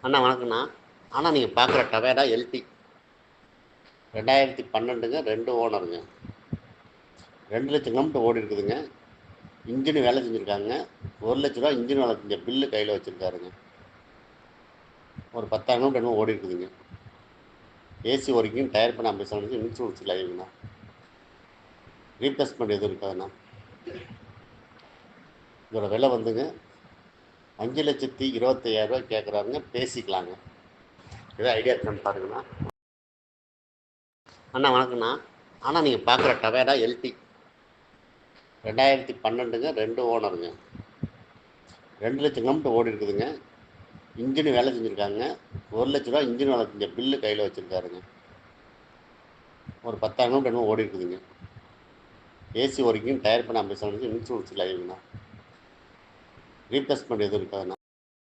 அண்ணா வணக்கண்ணா. அண்ணா நீங்கள் பார்க்குற டவேரா எல்டி 2012ங்க 2 ஓனருங்க. 2,00,000 கிலோமீட்டர் ஓடி இருக்குதுங்க. இன்ஜின் வேலை செஞ்சுருக்காங்க. 1,00,000 ரூபா இன்ஜின் வேலை செஞ்ச பில்லு கையில் வச்சுருக்காருங்க. ஒரு 10,000 கிலோமீட்டர் என்னமோ ஓடி இருக்குதுங்க. ஏசி ஒர்க்கிங், டயர் பண்ண 50% இன்சூரன்ஸ் லைவுங்கண்ணா. ரீப்ளேஸ்மெண்ட் எதுவும் இருக்காதுண்ணா. இதோட விலை வந்துங்க 5,25,000 கேட்குறாருங்க. பேசிக்கலாங்க. ஏதோ ஐடியா இருக்கான்னு பாருங்கண்ணா. அண்ணா வணக்கண்ணா. அண்ணா நீங்கள் பார்க்குற டவேரா எல்டி 2012ங்க 2 ஓனருங்க. 2,00,000 கிலோமீட்டர் ஓடி இருக்குதுங்க. இன்ஜின் வேலை செஞ்சுருக்காங்க. 1,00,000 ரூபா இன்ஜின் வேலை செஞ்ச பில்லு கையில் வச்சுருக்காருங்க. ஒரு 10,000 கிலோமீட்டர் என்னமோ ஓடி இருக்குதுங்க. ஏசி ஒர்க்கிங், டயர் பண்ண 50% இன்சூரன்ஸ் லைவுங்கண்ணா. ரீப்ளேஸ்மெண்ட் எதுவும் இருக்காதுண்ணா.